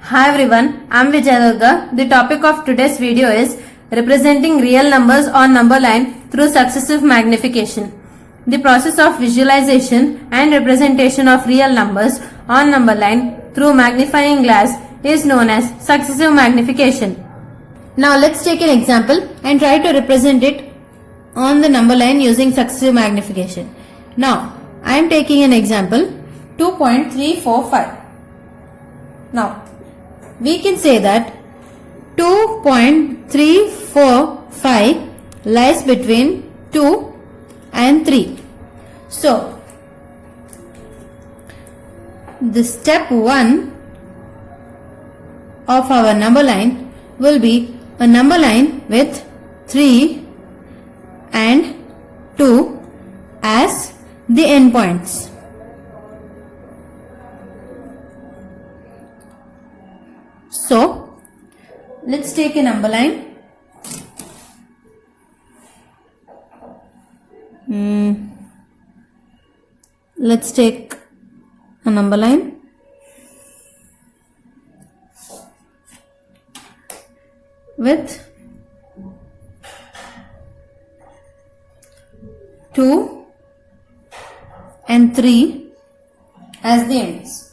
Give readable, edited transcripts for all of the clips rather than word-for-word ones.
Hi everyone, I am Vijay Durga. The topic of today's video is representing real numbers on number line through successive magnification. The process of visualization and representation of real numbers on number line through magnifying glass is known as successive magnification. Now let's take an example and try to represent it on the number line using successive magnification. Now I am taking an example 2.345. Now we can say that 2.345 lies between 2 and 3. So the step 1 of our number line will be a number line with 3 and 2 as the endpoints. So let's take a number line. Let's take a number line with 2 and 3 as the ends.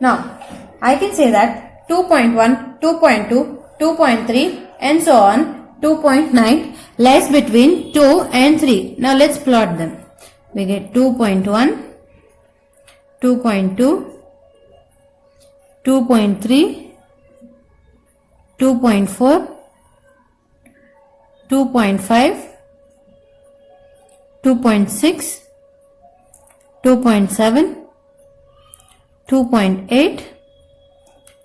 Now I can say that 2.1, 2.2, 2.3 and so on 2.9 lies between 2 and 3. Now let's plot them. We get 2.1, 2.2, 2.3, 2.4, 2.5, 2.6, 2.7, 2.8,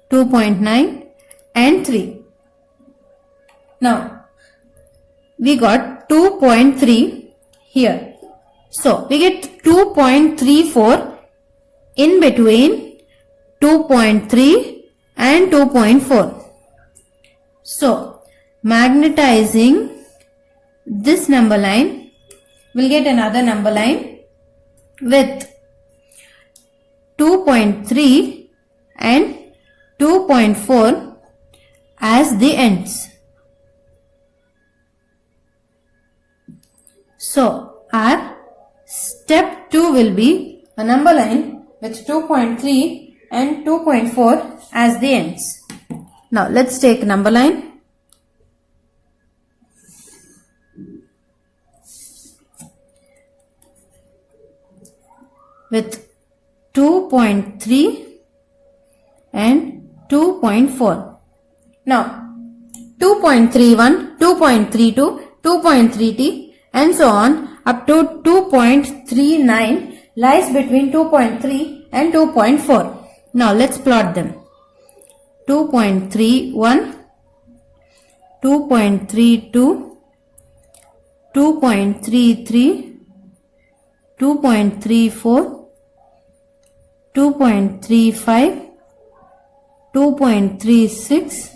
2.9 and 3. Now we got 2.3 here. So we get 2.34 in between 2.3 and 2.4. So magnetizing this number line, we'll get another number line with 2.3 and 2.4 as the ends. So our step 2 will be a number line with 2.3 and 2.4 as the ends. Now let's take a number line. With 2.3 and 2.4. Now 2.31, 2.32, 2.30 and so on up to 2.39 lies between 2.3 and 2.4. Now let's plot them. 2.31, 2.32, 2.33, 2.34, 2.35, 2.36,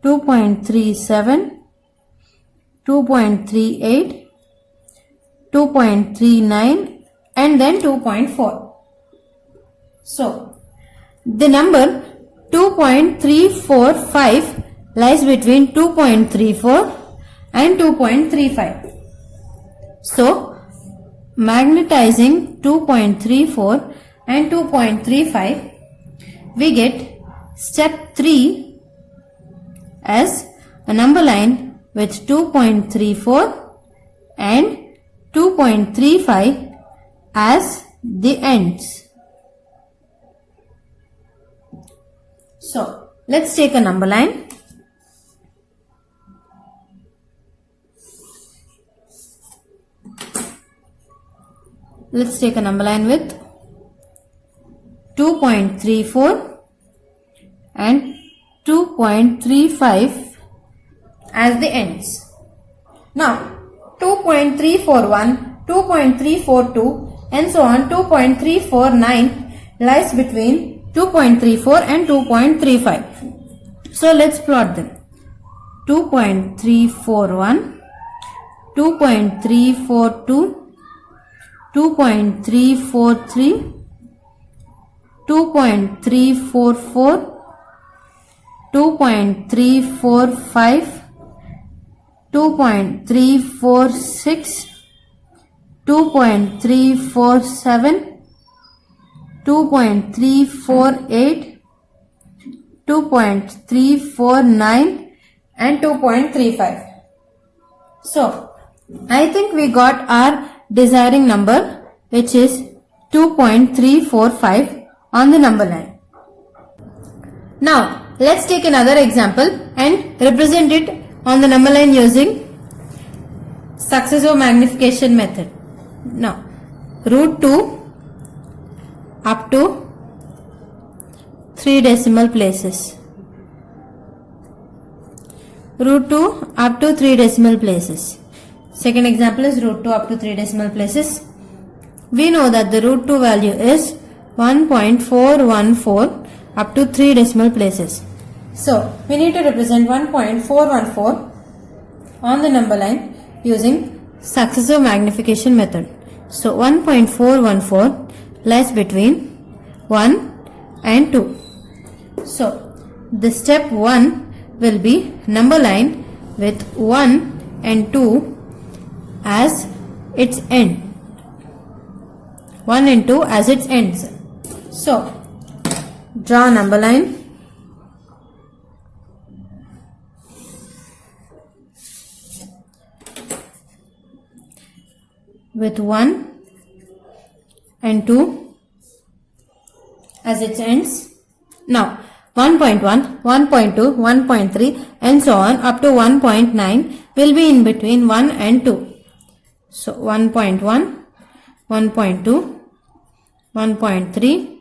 2.37, 2.38, 2.39 and then 2.4. So the number 2.345 lies between 2.34 and 2.35. So magnetizing 2.34 and 2.35, we get step 3 as a number line with 2.34 and 2.35 as the ends. So let's take a number line. Let's take a number line with 2.34 and 2.35 as the ends. Now 2.341, 2.342 and so on 2.349 lies between 2.34 and 2.35. So let's plot them. 2.341, 2.342, 2.343, 2.344 2.345, 2.346, 2.347, 2.348, 2.349 and 2.35. So, I think we got our desiring number, which is 2.345 on the number line. Now, let's take another example and represent it on the number line using successive magnification method. Now, root 2 up to 3 decimal places. Root 2 up to 3 decimal places. Second example is root 2 up to 3 decimal places. We know that the root 2 value is 1.414 up to 3 decimal places. So, we need to represent 1.414 on the number line using successive magnification method. So, 1.414 lies between 1 and 2. So, the step 1 will be number line with 1 and 2 as its end. 1 and 2 as its ends. So, draw a number line. With 1 and 2 as its ends. Now, 1.1, 1.2, 1.3 and so on up to 1.9 will be in between 1 and 2. So, 1.1, 1.2, 1.3,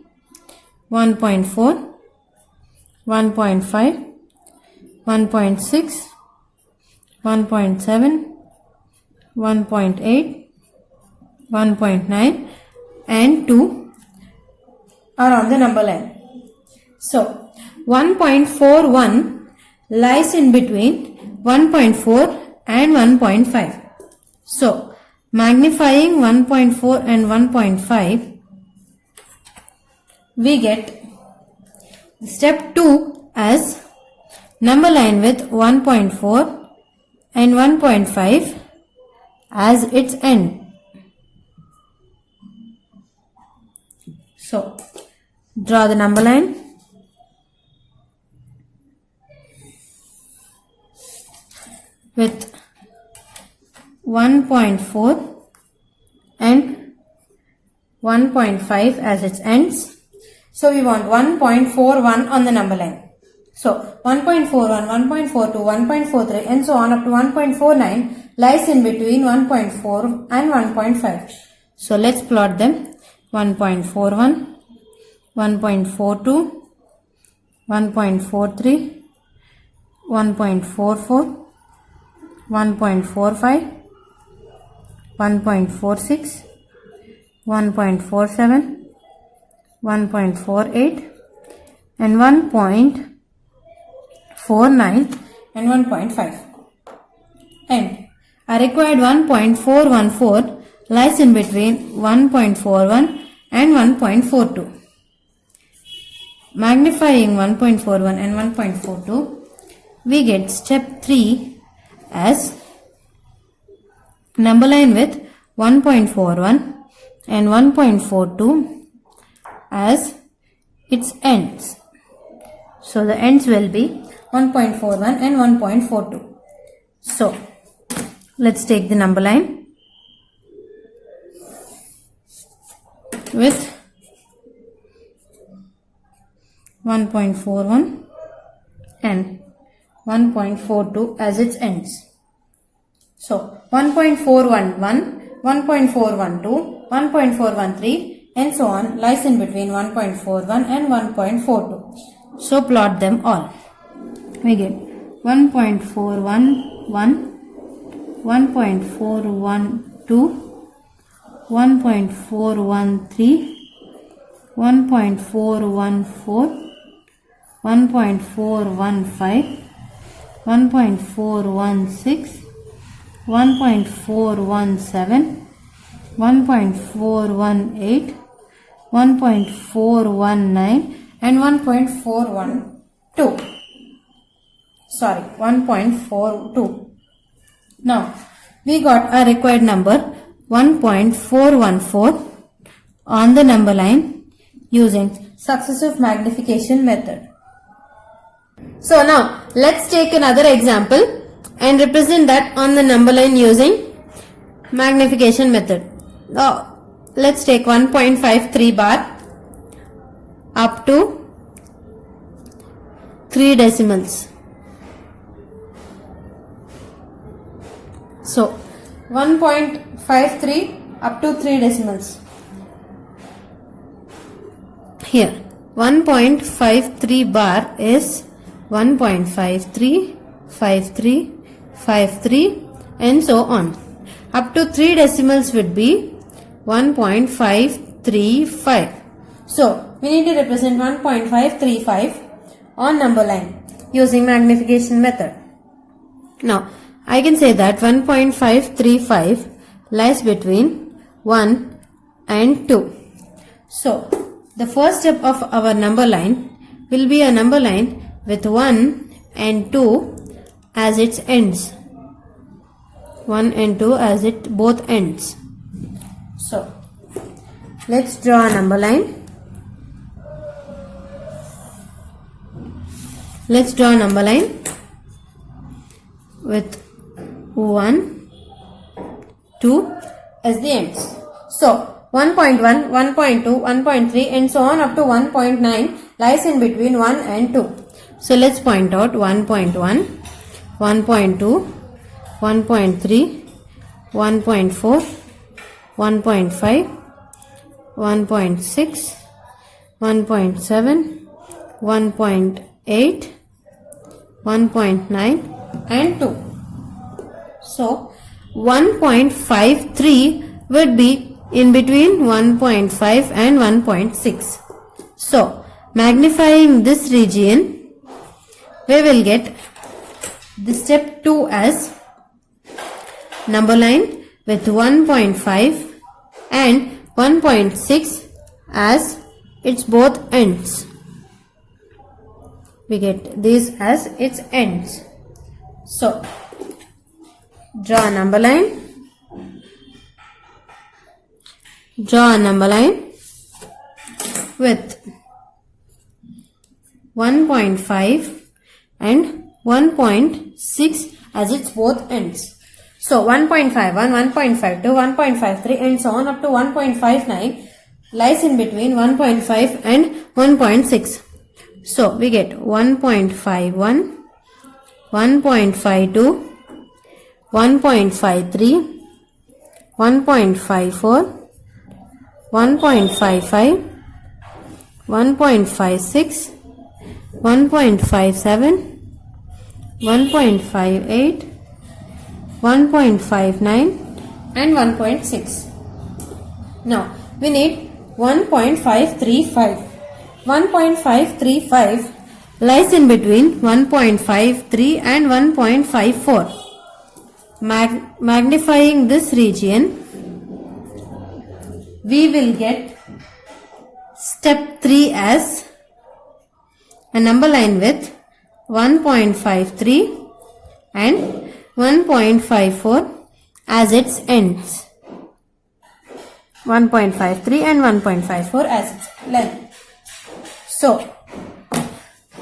1.4, 1.5, 1.6, 1.7, 1.8, 1.9 and 2 are on the number line. So, 1.41 lies in between 1.4 and 1.5. So, magnifying 1.4 and 1.5, we get step 2 as number line with 1.4 and 1.5 as its end. So, draw the number line. With 1.4 and 1.5 as its ends. So, we want 1.41 on the number line. So, 1.41, 1.42, 1.43 and so on up to 1.49 lies in between 1.4 and 1.5. So, let's plot them. 1.41, 1.42, 1.43, 1.44, 1.45, 1.46, 1.47, 1.48 and 1.49 and 1.5. And our required 1.414 lies in between 1.41 and 1.42. Magnifying 1.41 and 1.42, we get step 3 as number line with 1.41 and 1.42 as its ends. So, the ends will be 1.41 and 1.42. So, let's take the number line with 1.41 and 1.42 as its ends. So, 1.411, 1.412, 1.413 and so on lies in between 1.41 and 1.42. So, plot them all. We get 1.411, 1.412, 1.413, 1.414, 1.415, 1.416, 1.417, 1.418, 1.419 and 1.412. 1.42. Now we got a required number 1.414 on the number line using successive magnification method. So now let's take another example and represent that on the number line using magnification method. Now let's take 1.53 bar up to 3 decimals. So 1.53 up to 3 decimals. Here 1.53 bar is 1.53, 53, 53 and so on. Up to 3 decimals would be 1.535. So we need to represent 1.535 on number line using magnification method. Now I can say that 1.535 lies between 1 and 2. So the first step of our number line will be a number line with 1 and 2 as its ends. 1 and 2 as it both ends. So let's draw a number line. Let's draw a number line with 1, 2 as the ends. So 1.1, 1.2, 1.3 and so on up to 1.9 lies in between 1 and 2. So let's point out 1.1, 1.2, 1.3, 1.4, 1.5, 1.6, 1.7, 1.8, 1.9 and 2. So 1.53 would be in between 1.5 and 1.6. So magnifying this region, we will get the step 2 as number line with 1.5 and 1.6 as its both ends. We get these as its ends. So draw a number line. Draw a number line with 1.5 and 1.6 as its both ends. So 1.51, 1.52, 1.53 and so on up to 1.59 lies in between 1.5 and 1.6. So we get 1.51, 1.52, 1.53, 1.54, 1.55, 1.56, 1.57, 1.58, 1.59 and 1.6. Now we need 1.535. 1.535 lies in between 1.53 and 1.54. Magnifying this region, we will get step 3 as a number line with 1.53 and 1.54 as its ends. 1.53 and 1.54 as its length. So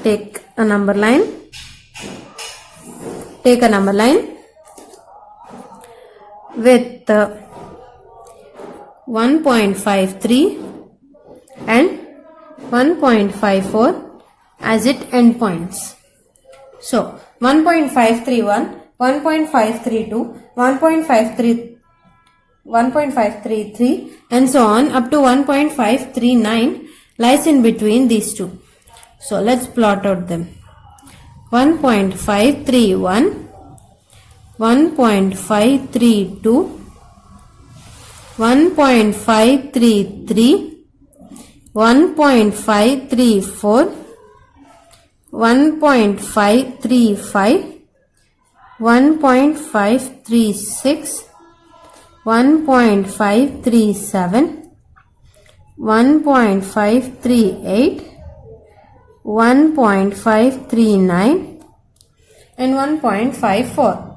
take a number line. Take a number line with 1.53 and 1.54 as its endpoints. So 1.531, 1.532, 1.533 and so on up to 1.539 lies in between these two. So let's plot out them. 1.531, 1.532, 1.533, 1.534, 1.535, 1.536, 1.537, 1.538, 1.539, and 1.54.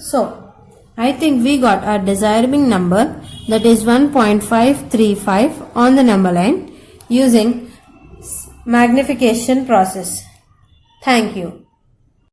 So, I think we got our desirable number, that is 1.535 on the number line using magnification process. Thank you.